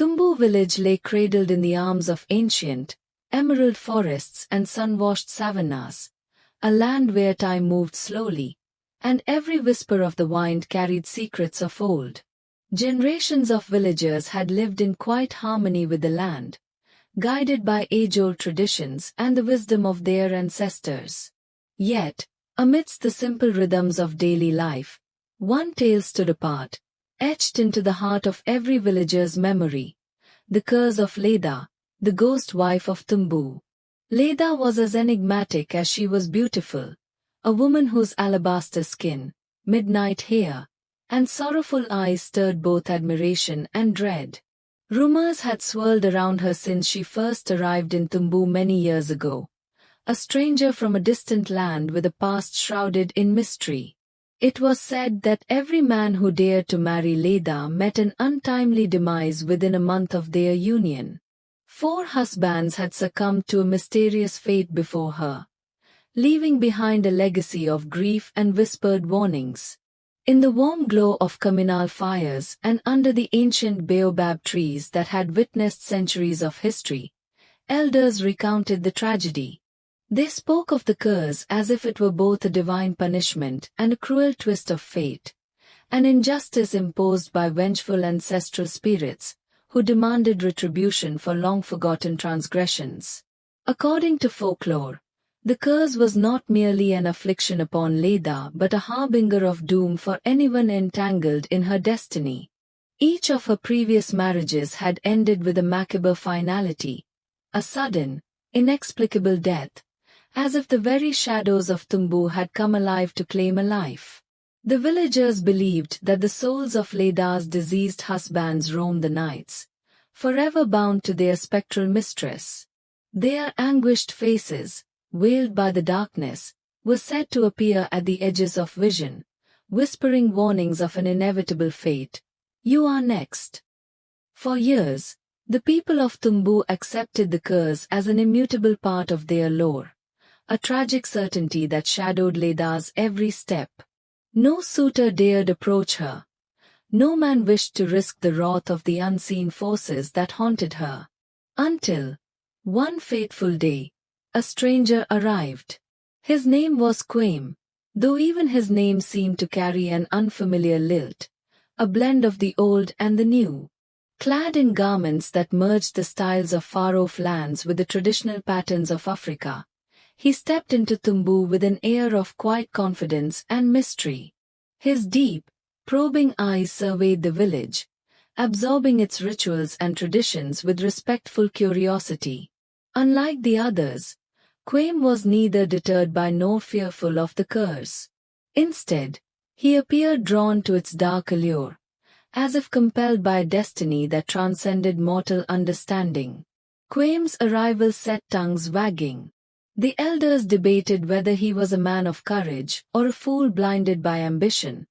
Tumble village lay cradled in the arms of ancient, emerald forests and sun-washed savannas, a land where time moved slowly, and every whisper of the wind carried secrets of old. Generations of villagers had lived in quiet harmony with the land, guided by age-old traditions and the wisdom of their ancestors. Yet, amidst the simple rhythms of daily life, one tale stood apart, etched into the heart of every villager's memory: the curse of Leda, the ghost wife of Tumble. Leda was as enigmatic as she was beautiful, a woman whose alabaster skin, midnight hair, and sorrowful eyes stirred both admiration and dread. Rumors had swirled around her since she first arrived in Tumble many years ago, a stranger from a distant land with a past shrouded in mystery. It was said that every man who dared to marry Leda met an untimely demise within a month of their union. 4 husbands had succumbed to a mysterious fate before her, leaving behind a legacy of grief and whispered warnings. In the warm glow of communal fires and under the ancient baobab trees that had witnessed centuries of history, elders recounted the tragedy. They spoke of the curse as if it were both a divine punishment and a cruel twist of fate, an injustice imposed by vengeful ancestral spirits who demanded retribution for long-forgotten transgressions. According to folklore, the curse was not merely an affliction upon Leda but a harbinger of doom for anyone entangled in her destiny. Each of her previous marriages had ended with a macabre finality, a sudden, inexplicable death, as if the very shadows of Tumble had come alive to claim a life. The villagers believed that the souls of Leda's deceased husbands roamed the nights, forever bound to their spectral mistress. Their anguished faces, veiled by the darkness, were said to appear at the edges of vision, whispering warnings of an inevitable fate. "You are next." For years, the people of Tumble accepted the curse as an immutable part of their lore, a tragic certainty that shadowed Leda's every step. No suitor dared approach her. No man wished to risk the wrath of the unseen forces that haunted her. Until, one fateful day, a stranger arrived. His name was Quaim, though even his name seemed to carry an unfamiliar lilt, a blend of the old and the new. Clad in garments that merged the styles of far-off lands with the traditional patterns of Africa, he stepped into Tumble with an air of quiet confidence and mystery. His deep, probing eyes surveyed the village, absorbing its rituals and traditions with respectful curiosity. Unlike the others, Quaim was neither deterred by nor fearful of the curse. Instead, he appeared drawn to its dark allure, as if compelled by a destiny that transcended mortal understanding. Quaim's arrival set tongues wagging. The elders debated whether he was a man of courage or a fool blinded by ambition,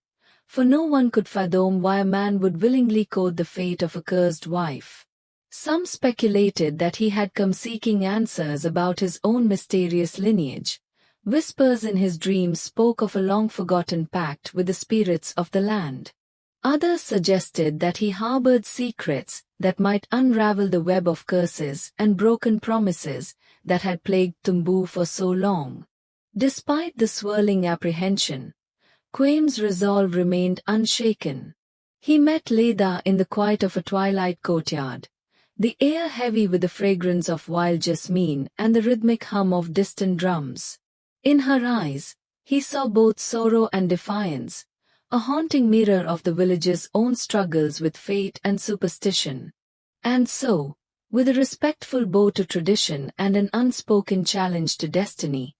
for no one could fathom why a man would willingly court the fate of a cursed wife. Some speculated that he had come seeking answers about his own mysterious lineage. Whispers in his dreams spoke of a long-forgotten pact with the spirits of the land. Others suggested that he harbored secrets that might unravel the web of curses and broken promises that had plagued Tumble for so long. Despite the swirling apprehension, Quaim's resolve remained unshaken. He met Leda in the quiet of a twilight courtyard, the air heavy with the fragrance of wild jasmine and the rhythmic hum of distant drums. In her eyes, he saw both sorrow and defiance, a haunting mirror of the village's own struggles with fate and superstition. And so, with a respectful bow to tradition and an unspoken challenge to destiny,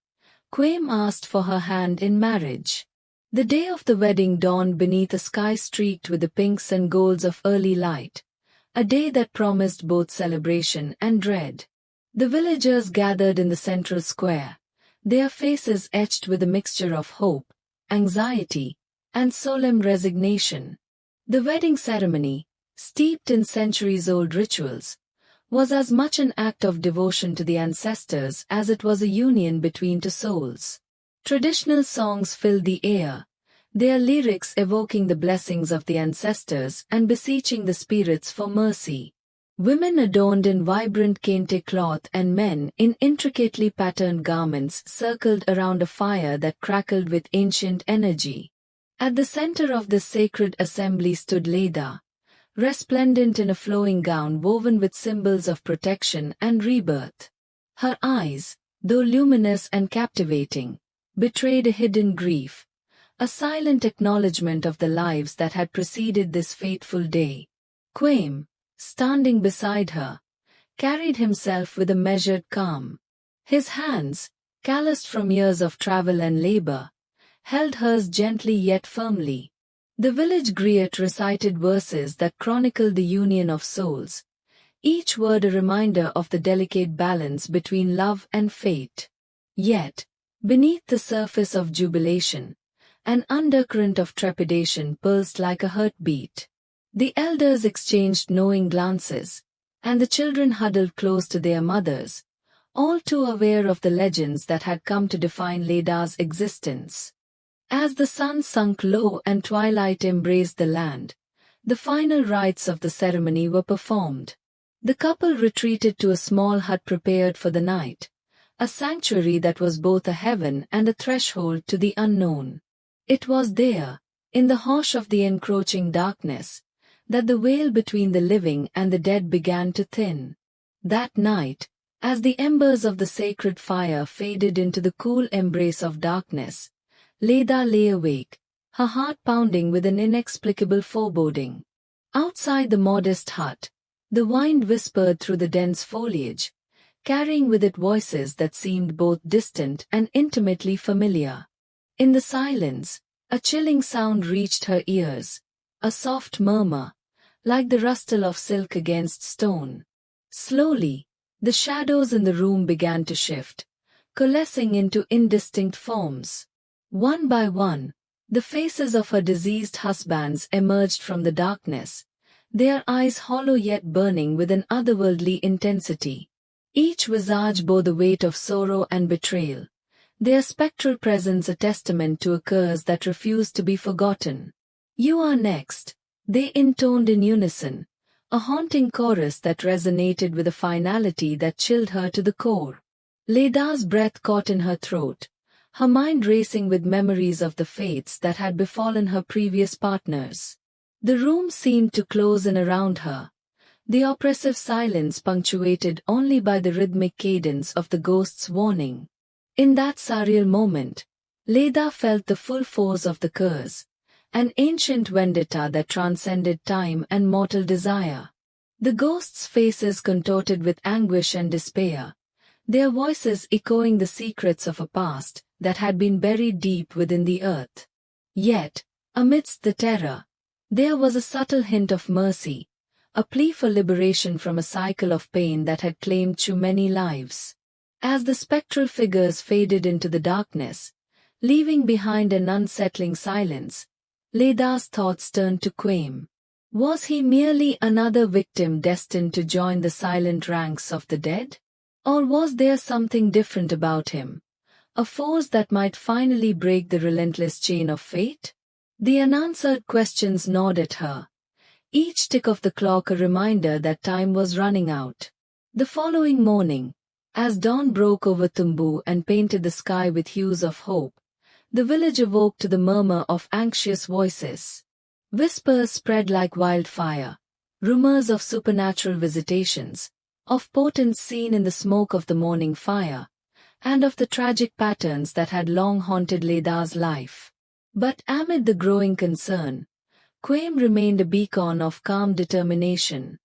Quaim asked for her hand in marriage. The day of the wedding dawned beneath a sky streaked with the pinks and golds of early light, a day that promised both celebration and dread. The villagers gathered in the central square, their faces etched with a mixture of hope, anxiety, and solemn resignation. The wedding ceremony, steeped in centuries-old rituals, was as much an act of devotion to the ancestors as it was a union between two souls. Traditional songs filled the air, their lyrics evoking the blessings of the ancestors and beseeching the spirits for mercy. Women adorned in vibrant kente cloth and men in intricately patterned garments circled around a fire that crackled with ancient energy. At the center of this sacred assembly stood Leda, resplendent in a flowing gown woven with symbols of protection and rebirth. Her eyes, though luminous and captivating, betrayed a hidden grief, a silent acknowledgement of the lives that had preceded this fateful day. Quaim, standing beside her, carried himself with a measured calm. His hands, calloused from years of travel and labor, held hers gently yet firmly. The village griot recited verses that chronicled the union of souls, each word a reminder of the delicate balance between love and fate. Yet, beneath the surface of jubilation, an undercurrent of trepidation pulsed like a heartbeat. The elders exchanged knowing glances, and the children huddled close to their mothers, all too aware of the legends that had come to define Leda's existence. As the sun sunk low and twilight embraced the land, the final rites of the ceremony were performed. The couple retreated to a small hut prepared for the night, a sanctuary that was both a heaven and a threshold to the unknown. It was there, in the hush of the encroaching darkness, that the veil between the living and the dead began to thin. That night, as the embers of the sacred fire faded into the cool embrace of darkness, Leda lay awake, her heart pounding with an inexplicable foreboding. Outside the modest hut, the wind whispered through the dense foliage, carrying with it voices that seemed both distant and intimately familiar. In the silence, a chilling sound reached her ears, a soft murmur, like the rustle of silk against stone. Slowly, the shadows in the room began to shift, coalescing into indistinct forms. One by one, the faces of her deceased husbands emerged from the darkness, their eyes hollow yet burning with an otherworldly intensity. Each visage bore the weight of sorrow and betrayal, their spectral presence a testament to a curse that refused to be forgotten. "You are next," they intoned in unison, a haunting chorus that resonated with a finality that chilled her to the core. Leda's breath caught in her throat, her mind racing with memories of the fates that had befallen her previous partners. The room seemed to close in around her, the oppressive silence punctuated only by the rhythmic cadence of the ghost's warning. In that surreal moment, Leda felt the full force of the curse, an ancient vendetta that transcended time and mortal desire. The ghosts' faces contorted with anguish and despair, their voices echoing the secrets of a past that had been buried deep within the earth. Yet, amidst the terror, there was a subtle hint of mercy, a plea for liberation from a cycle of pain that had claimed too many lives. As the spectral figures faded into the darkness, leaving behind an unsettling silence, Leda's thoughts turned to Quaim. Was he merely another victim destined to join the silent ranks of the dead? Or was there something different about him, a force that might finally break the relentless chain of fate? The unanswered questions gnawed at her, each tick of the clock a reminder that time was running out. The following morning, as dawn broke over Tumble and painted the sky with hues of hope, the village awoke to the murmur of anxious voices. Whispers spread like wildfire, rumors of supernatural visitations, of portents seen in the smoke of the morning fire, and of the tragic patterns that had long haunted Leda's life. But amid the growing concern, Quaim remained a beacon of calm determination.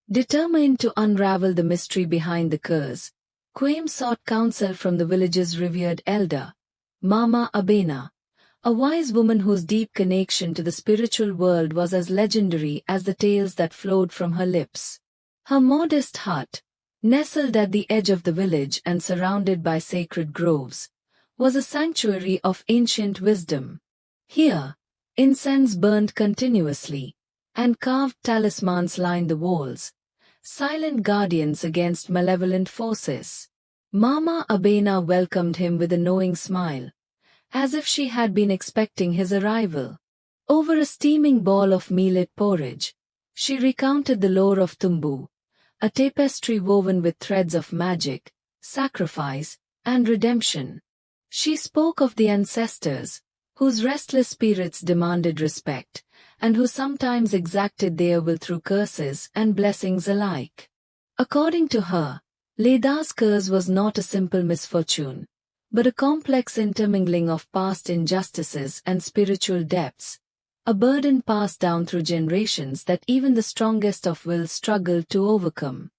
Determined to unravel the mystery behind the curse, Quaim sought counsel from the village's revered elder, Mama Abena, a wise woman whose deep connection to the spiritual world was as legendary as the tales that flowed from her lips. Her modest hut, nestled at the edge of the village and surrounded by sacred groves, was a sanctuary of ancient wisdom. Here, incense burned continuously, and carved talismans lined the walls, silent guardians against malevolent forces. Mama Abena welcomed him with a knowing smile, as if she had been expecting his arrival. Over a steaming ball of millet porridge, she recounted the lore of Tumbu, a tapestry woven with threads of magic, sacrifice, and redemption. She spoke of the ancestors, whose restless spirits demanded respect, and who sometimes exacted their will through curses and blessings alike. According to her, Leda's curse was not a simple misfortune, but a complex intermingling of past injustices and spiritual depths, a burden passed down through generations that even the strongest of will struggled to overcome.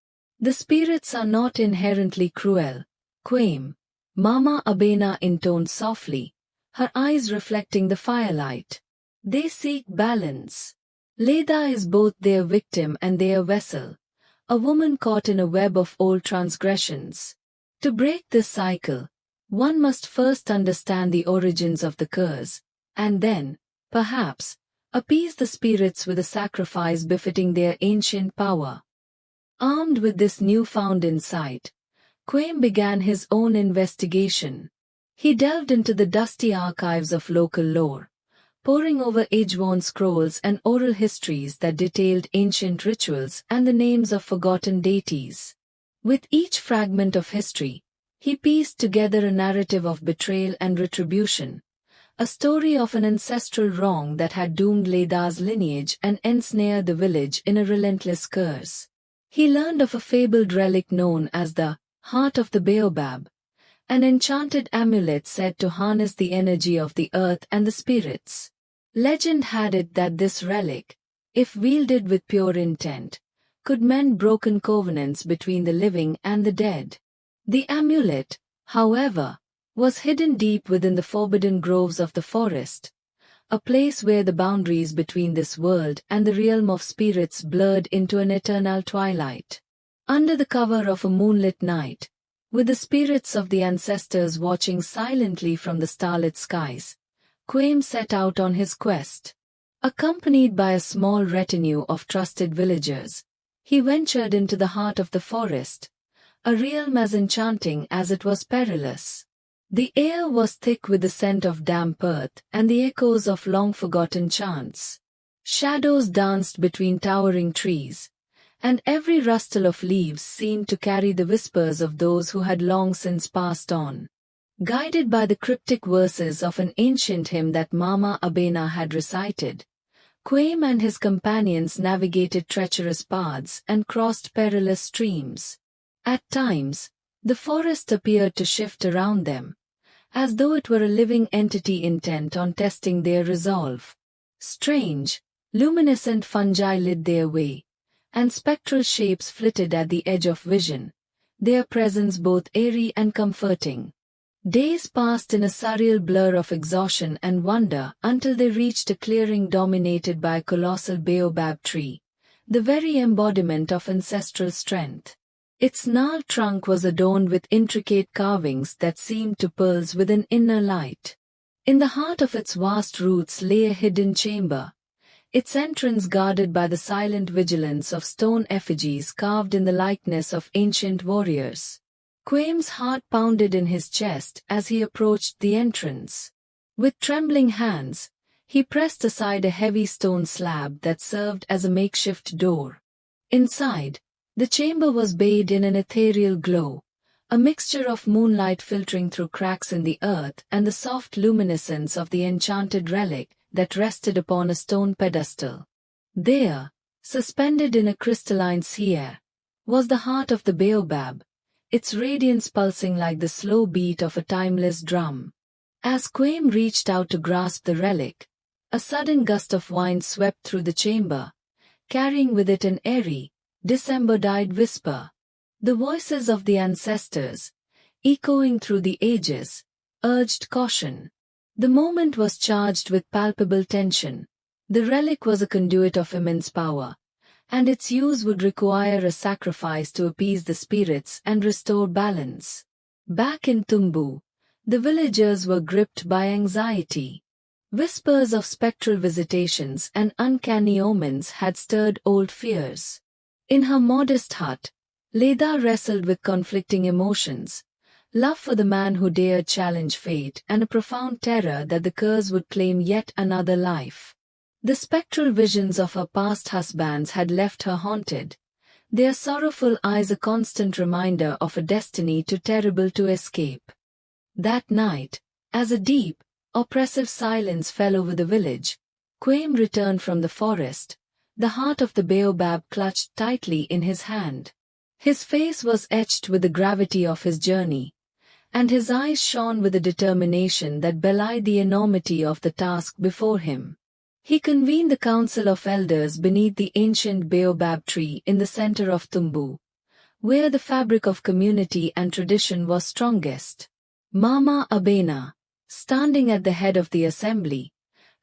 The spirits are not inherently cruel, Quaim, Mama Abena intoned softly, her eyes reflecting the firelight. They seek balance. Leda is both their victim and their vessel, a woman caught in a web of old transgressions. To break this cycle, one must first understand the origins of the curse, and then, perhaps, appease the spirits with a sacrifice befitting their ancient power. Armed with this newfound insight, Quaim began his own investigation. He delved into the dusty archives of local lore, poring over age-worn scrolls and oral histories that detailed ancient rituals and the names of forgotten deities. With each fragment of history, he pieced together a narrative of betrayal and retribution, a story of an ancestral wrong that had doomed Leda's lineage and ensnared the village in a relentless curse. He learned of a fabled relic known as the Heart of the Baobab, an enchanted amulet said to harness the energy of the earth and the spirits. Legend had it that this relic, if wielded with pure intent, could mend broken covenants between the living and the dead. The amulet, however, was hidden deep within the forbidden groves of the forest, a place where the boundaries between this world and the realm of spirits blurred into an eternal twilight. Under the cover of a moonlit night, with the spirits of the ancestors watching silently from the starlit skies, Quaim set out on his quest. Accompanied by a small retinue of trusted villagers, he ventured into the heart of the forest, a realm as enchanting as it was perilous. The air was thick with the scent of damp earth and the echoes of long-forgotten chants. Shadows danced between towering trees, and every rustle of leaves seemed to carry the whispers of those who had long since passed on. Guided by the cryptic verses of an ancient hymn that Mama Abena had recited, Quaim and his companions navigated treacherous paths and crossed perilous streams. At times, the forest appeared to shift around them, as though it were a living entity intent on testing their resolve. Strange, luminescent fungi lit their way, and spectral shapes flitted at the edge of vision, their presence both airy and comforting. Days passed in a surreal blur of exhaustion and wonder until they reached a clearing dominated by a colossal baobab tree, the very embodiment of ancestral strength. Its gnarled trunk was adorned with intricate carvings that seemed to pulse with an inner light. In the heart of its vast roots lay a hidden chamber, its entrance guarded by the silent vigilance of stone effigies carved in the likeness of ancient warriors. Quaim's heart pounded in his chest as he approached the entrance. With trembling hands, he pressed aside a heavy stone slab that served as a makeshift door. Inside, the chamber was bathed in an ethereal glow, a mixture of moonlight filtering through cracks in the earth and the soft luminescence of the enchanted relic that rested upon a stone pedestal. There, suspended in a crystalline sphere, was the heart of the baobab, its radiance pulsing like the slow beat of a timeless drum. As Quaim reached out to grasp the relic, a sudden gust of wind swept through the chamber, carrying with it an airy, disembodied whisper. The voices of the ancestors, echoing through the ages, urged caution. The moment was charged with palpable tension. The relic was a conduit of immense power, and its use would require a sacrifice to appease the spirits and restore balance. Back in Tumble, the villagers were gripped by anxiety. Whispers of spectral visitations and uncanny omens had stirred old fears. In her modest hut, Leda wrestled with conflicting emotions, love for the man who dared challenge fate and a profound terror that the curse would claim yet another life. The spectral visions of her past husbands had left her haunted, their sorrowful eyes a constant reminder of a destiny too terrible to escape. That night, as a deep, oppressive silence fell over the village, Quaim returned from the forest, the heart of the baobab clutched tightly in his hand. His face was etched with the gravity of his journey, and his eyes shone with a determination that belied the enormity of the task before him. He convened the council of elders beneath the ancient baobab tree in the center of Tumble, where the fabric of community and tradition was strongest. Mama Abena, standing at the head of the assembly,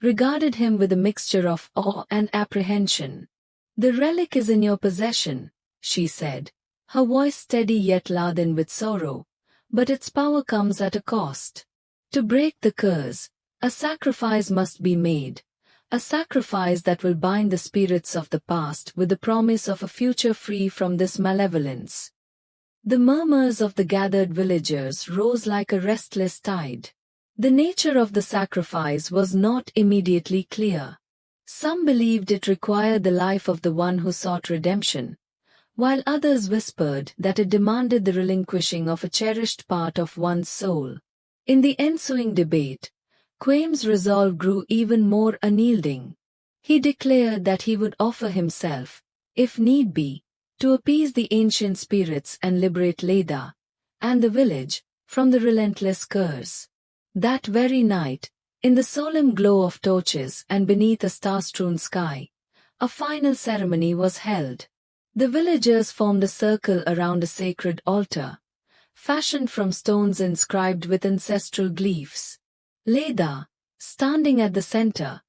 regarded him with a mixture of awe and apprehension. "The relic is in your possession," she said, her voice steady yet laden with sorrow, "but its power comes at a cost. To break the curse, a sacrifice must be made, a sacrifice that will bind the spirits of the past with the promise of a future free from this malevolence." The murmurs of the gathered villagers rose like a restless tide. The nature of the sacrifice was not immediately clear. Some believed it required the life of the one who sought redemption, while others whispered that it demanded the relinquishing of a cherished part of one's soul. In the ensuing debate, Quaim's resolve grew even more unyielding. He declared that he would offer himself, if need be, to appease the ancient spirits and liberate Leda and the village from the relentless curse. That very night, in the solemn glow of torches and beneath a star-strewn sky, a final ceremony was held. The villagers formed a circle around a sacred altar, fashioned from stones inscribed with ancestral glyphs. Leda, standing at the center,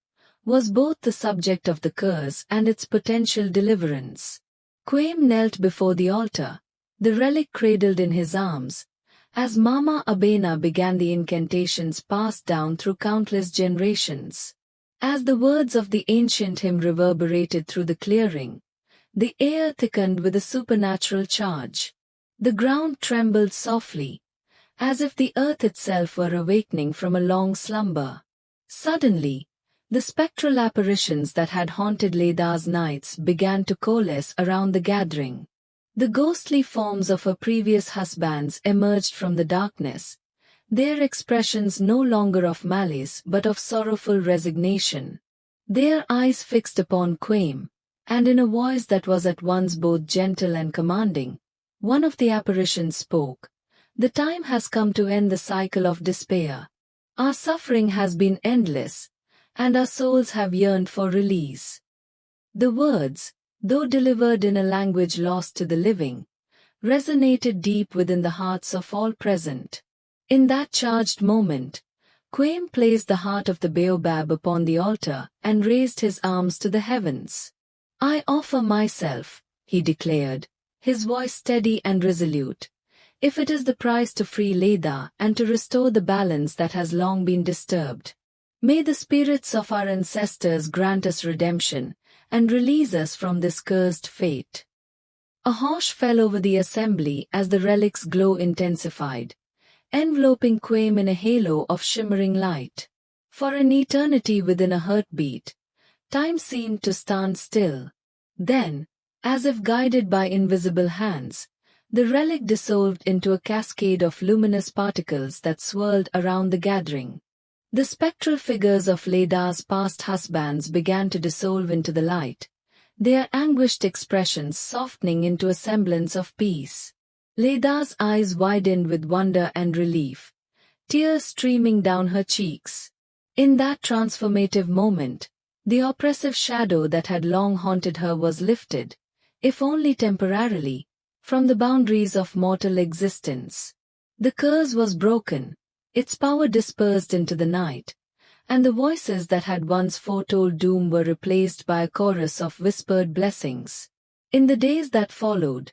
was both the subject of the curse and its potential deliverance. Quaim knelt before the altar, the relic cradled in his arms, as Mama Abena began the incantations passed down through countless generations. As the words of the ancient hymn reverberated through the clearing, the air thickened with a supernatural charge. The ground trembled softly, as if the earth itself were awakening from a long slumber. Suddenly, the spectral apparitions that had haunted Leda's nights began to coalesce around the gathering. The ghostly forms of her previous husbands emerged from the darkness, their expressions no longer of malice but of sorrowful resignation. Their eyes fixed upon Quaim, and in a voice that was at once both gentle and commanding, one of the apparitions spoke. "The time has come to end the cycle of despair. Our suffering has been endless, and our souls have yearned for release." The words, though delivered in a language lost to the living, resonated deep within the hearts of all present. In that charged moment, Quaim placed the heart of the baobab upon the altar and raised his arms to the heavens. "I offer myself," he declared, his voice steady and resolute, "if it is the price to free Leda and to restore the balance that has long been disturbed. May the spirits of our ancestors grant us redemption and release us from this cursed fate." A hush fell over the assembly as the relic's glow intensified, enveloping Quaim in a halo of shimmering light. For an eternity within a heartbeat, time seemed to stand still. Then, as if guided by invisible hands, the relic dissolved into a cascade of luminous particles that swirled around the gathering. The spectral figures of Leda's past husbands began to dissolve into the light, their anguished expressions softening into a semblance of peace. Leda's eyes widened with wonder and relief, tears streaming down her cheeks. In that transformative moment, the oppressive shadow that had long haunted her was lifted, if only temporarily, from the boundaries of mortal existence. The curse was broken, its power dispersed into the night, and the voices that had once foretold doom were replaced by a chorus of whispered blessings. In the days that followed,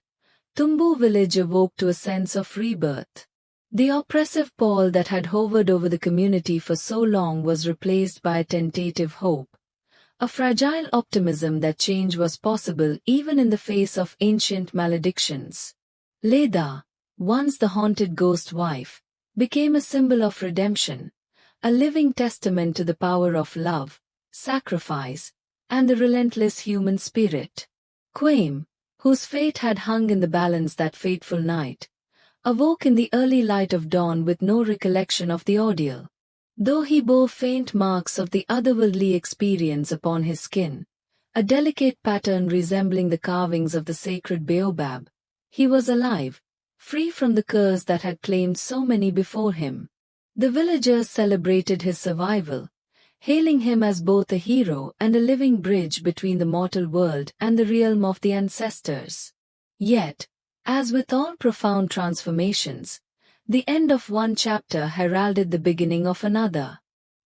Tumbu village awoke to a sense of rebirth. The oppressive pall that had hovered over the community for so long was replaced by a tentative hope, a fragile optimism that change was possible even in the face of ancient maledictions. Leda, once the haunted ghost wife, became a symbol of redemption, a living testament to the power of love, sacrifice, and the relentless human spirit. Quaim, whose fate had hung in the balance that fateful night, awoke in the early light of dawn with no recollection of the ordeal. Though he bore faint marks of the otherworldly experience upon his skin, a delicate pattern resembling the carvings of the sacred baobab, he was alive, free from the curse that had claimed so many before him. The villagers celebrated his survival, hailing him as both a hero and a living bridge between the mortal world and the realm of the ancestors. Yet, as with all profound transformations, the end of one chapter heralded the beginning of another.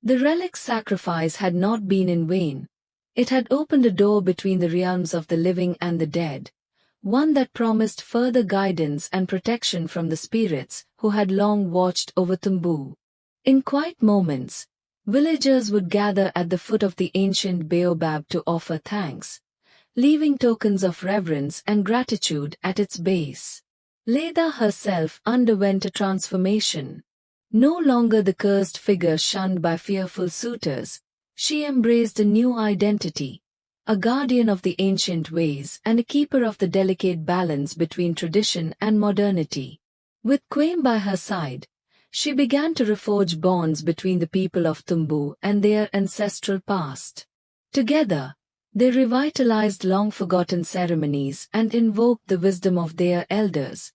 The relic sacrifice had not been in vain. It had opened a door between the realms of the living and the dead, one that promised further guidance and protection from the spirits who had long watched over Tumble. In quiet moments, villagers would gather at the foot of the ancient baobab to offer thanks, leaving tokens of reverence and gratitude at its base. Leda herself underwent a transformation. No longer the cursed figure shunned by fearful suitors, she embraced a new identity, a guardian of the ancient ways and a keeper of the delicate balance between tradition and modernity. With Quaim by her side, she began to reforge bonds between the people of Tumbu and their ancestral past. Together, they revitalized long-forgotten ceremonies and invoked the wisdom of their elders,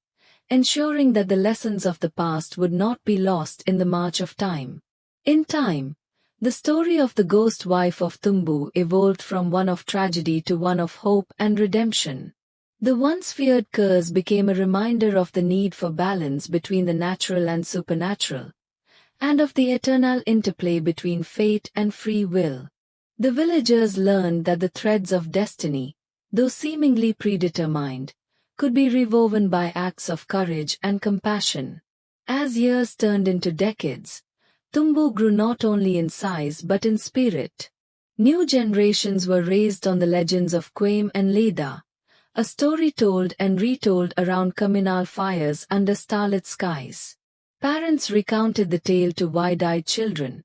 ensuring that the lessons of the past would not be lost in the march of time. In time, the story of the ghost wife of Tumbu evolved from one of tragedy to one of hope and redemption. The once feared curse became a reminder of the need for balance between the natural and supernatural, and of the eternal interplay between fate and free will. The villagers learned that the threads of destiny, though seemingly predetermined, could be rewoven by acts of courage and compassion. As years turned into decades, Tumbu grew not only in size but in spirit. New generations were raised on the legends of Quaim and Leda, a story told and retold around communal fires under starlit skies. Parents recounted the tale to wide-eyed children,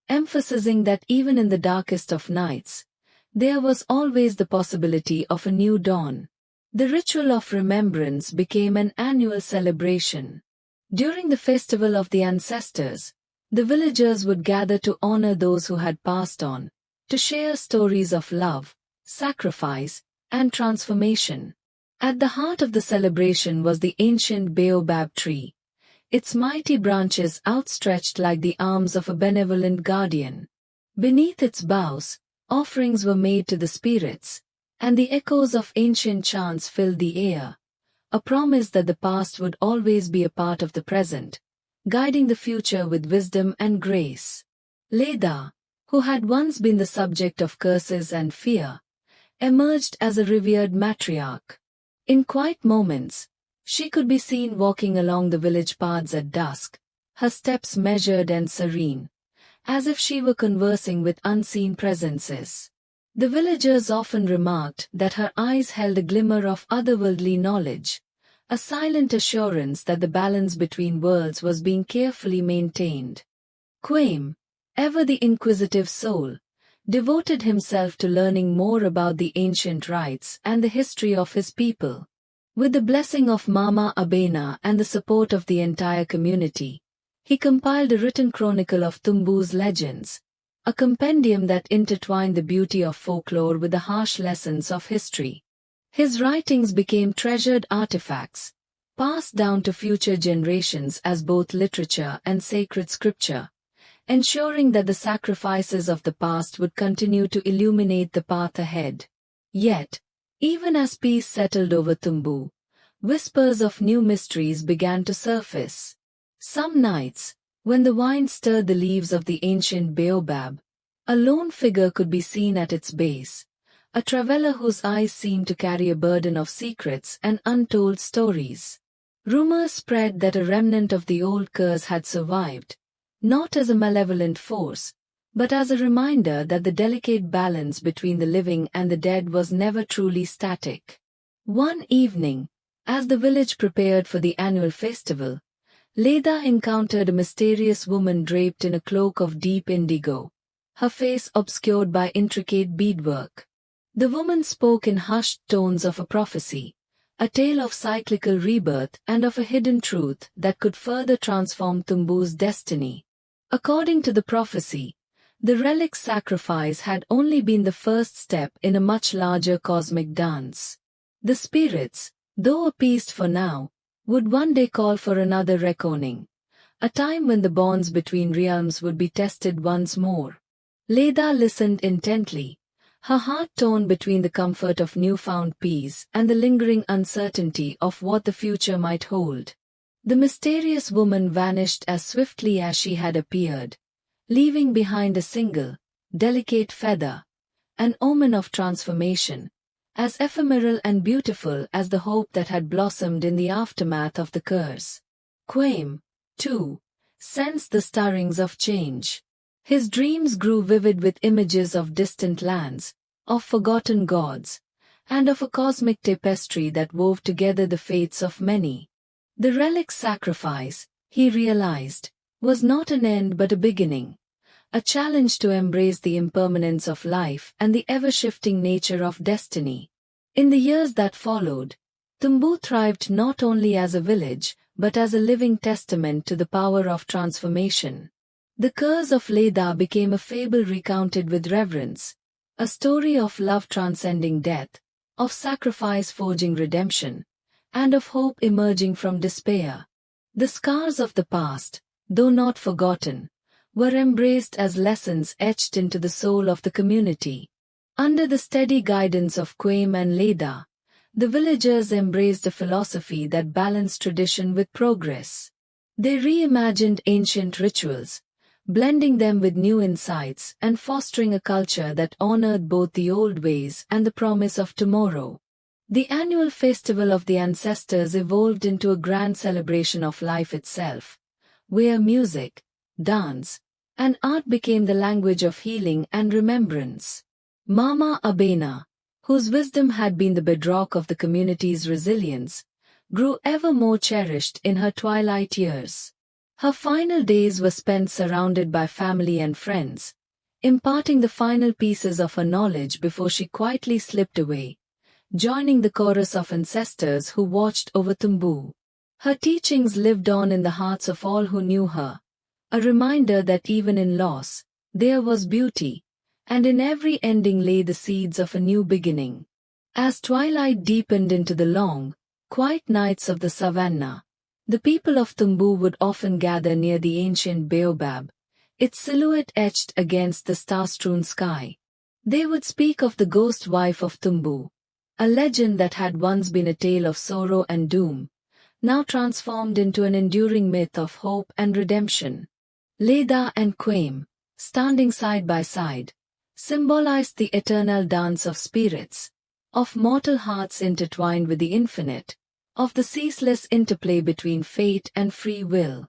emphasizing that even in the darkest of nights, there was always the possibility of a new dawn. The ritual of remembrance became an annual celebration. During the festival of the ancestors, the villagers would gather to honor those who had passed on, to share stories of love, sacrifice, and transformation. At the heart of the celebration was the ancient baobab tree, its mighty branches outstretched like the arms of a benevolent guardian. Beneath its boughs, offerings were made to the spirits, and the echoes of ancient chants filled the air, a promise that the past would always be a part of the present, guiding the future with wisdom and grace. Leda, who had once been the subject of curses and fear, emerged as a revered matriarch. In quiet moments, she could be seen walking along the village paths at dusk, her steps measured and serene, as if she were conversing with unseen presences. The villagers often remarked that her eyes held a glimmer of otherworldly knowledge, a silent assurance that the balance between worlds was being carefully maintained. Quaim, ever the inquisitive soul, devoted himself to learning more about the ancient rites and the history of his people. With the blessing of Mama Abena and the support of the entire community, he compiled a written chronicle of Tumbu's legends, a compendium that intertwined the beauty of folklore with the harsh lessons of history. His writings became treasured artifacts, passed down to future generations as both literature and sacred scripture, ensuring that the sacrifices of the past would continue to illuminate the path ahead. Yet, even as peace settled over Tumbu, whispers of new mysteries began to surface. Some nights, when the wind stirred the leaves of the ancient baobab, a lone figure could be seen at its base, a traveler whose eyes seemed to carry a burden of secrets and untold stories. Rumors spread that a remnant of the old curse had survived, not as a malevolent force, but as a reminder that the delicate balance between the living and the dead was never truly static. One evening, as the village prepared for the annual festival, Leda encountered a mysterious woman draped in a cloak of deep indigo, her face obscured by intricate beadwork. The woman spoke in hushed tones of a prophecy, a tale of cyclical rebirth and of a hidden truth that could further transform Tumbu's destiny. According to the prophecy, the relic sacrifice had only been the first step in a much larger cosmic dance. The spirits, though appeased for now, would one day call for another reckoning, a time when the bonds between realms would be tested once more. Leda listened intently, her heart torn between the comfort of newfound peace and the lingering uncertainty of what the future might hold. The mysterious woman vanished as swiftly as she had appeared, leaving behind a single, delicate feather, an omen of transformation, as ephemeral and beautiful as the hope that had blossomed in the aftermath of the curse. Quaim, too, sensed the stirrings of change. His dreams grew vivid with images of distant lands, of forgotten gods, and of a cosmic tapestry that wove together the fates of many. The relic's sacrifice, he realized, was not an end but a beginning, a challenge to embrace the impermanence of life and the ever-shifting nature of destiny. In the years that followed, Tumbu thrived not only as a village, but as a living testament to the power of transformation. The curse of Leda became a fable recounted with reverence, a story of love transcending death, of sacrifice forging redemption, and of hope emerging from despair. The scars of the past, though not forgotten, were embraced as lessons etched into the soul of the community. Under the steady guidance of Quaim and Leda, the villagers embraced a philosophy that balanced tradition with progress. They reimagined ancient rituals, blending them with new insights and fostering a culture that honored both the old ways and the promise of tomorrow. The annual festival of the ancestors evolved into a grand celebration of life itself, where music, dance, and art became the language of healing and remembrance. Mama Abena, whose wisdom had been the bedrock of the community's resilience, grew ever more cherished in her twilight years. Her final days were spent surrounded by family and friends, imparting the final pieces of her knowledge before she quietly slipped away, joining the chorus of ancestors who watched over Tumbu. Her teachings lived on in the hearts of all who knew her, a reminder that even in loss, there was beauty, and in every ending lay the seeds of a new beginning. As twilight deepened into the long, quiet nights of the savannah, the people of Tumbu would often gather near the ancient baobab, its silhouette etched against the star-strewn sky. They would speak of the ghost wife of Tumbu, a legend that had once been a tale of sorrow and doom, now transformed into an enduring myth of hope and redemption. Leda and Quaim, standing side by side, symbolized the eternal dance of spirits, of mortal hearts intertwined with the infinite, of the ceaseless interplay between fate and free will.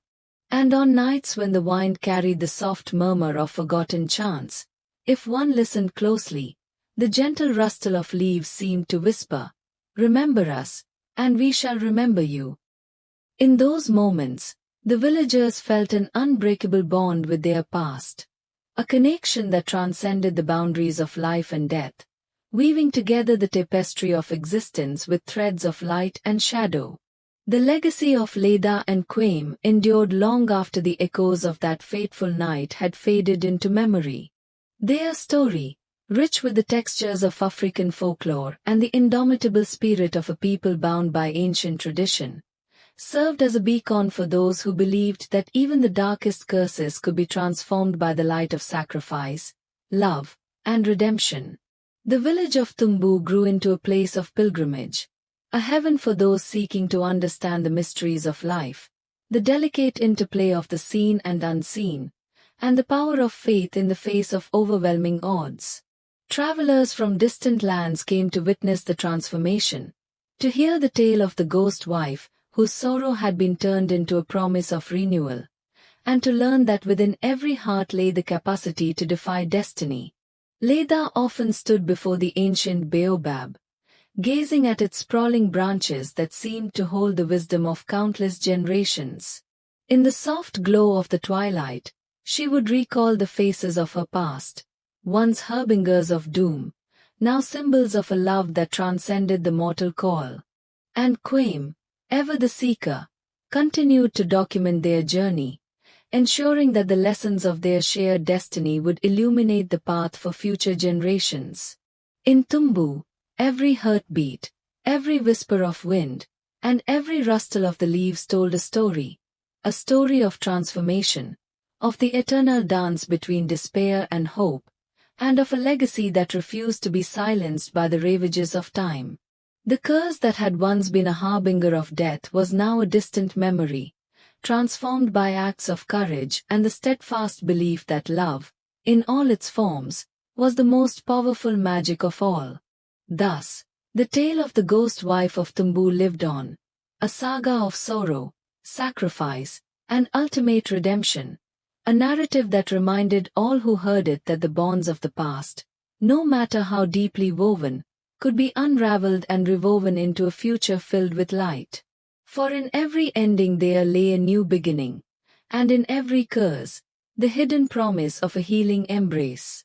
And on nights when the wind carried the soft murmur of forgotten chants, if one listened closely, the gentle rustle of leaves seemed to whisper, "Remember us, and we shall remember you." In those moments, the villagers felt an unbreakable bond with their past, a connection that transcended the boundaries of life and death, weaving together the tapestry of existence with threads of light and shadow. The legacy of Leda and Quaim endured long after the echoes of that fateful night had faded into memory. Their story, rich with the textures of African folklore and the indomitable spirit of a people bound by ancient tradition, served as a beacon for those who believed that even the darkest curses could be transformed by the light of sacrifice, love, and redemption. The village of Tumbu grew into a place of pilgrimage, a heaven for those seeking to understand the mysteries of life, the delicate interplay of the seen and unseen, and the power of faith in the face of overwhelming odds. Travelers from distant lands came to witness the transformation, to hear the tale of the ghost wife, whose sorrow had been turned into a promise of renewal, and to learn that within every heart lay the capacity to defy destiny. Leda often stood before the ancient baobab, gazing at its sprawling branches that seemed to hold the wisdom of countless generations. In the soft glow of the twilight, she would recall the faces of her past, once harbingers of doom, now symbols of a love that transcended the mortal call. And Quaim, ever the seeker, continued to document their journey, ensuring that the lessons of their shared destiny would illuminate the path for future generations. In Tumbu, every heartbeat, every whisper of wind, and every rustle of the leaves told a story of transformation, of the eternal dance between despair and hope, and of a legacy that refused to be silenced by the ravages of time. The curse that had once been a harbinger of death was now a distant memory, transformed by acts of courage and the steadfast belief that love, in all its forms, was the most powerful magic of all. Thus, the tale of the ghost wife of Tumbu lived on, a saga of sorrow, sacrifice, and ultimate redemption, a narrative that reminded all who heard it that the bonds of the past, no matter how deeply woven, could be unraveled and rewoven into a future filled with light. For in every ending there lay a new beginning, and in every curse, the hidden promise of a healing embrace.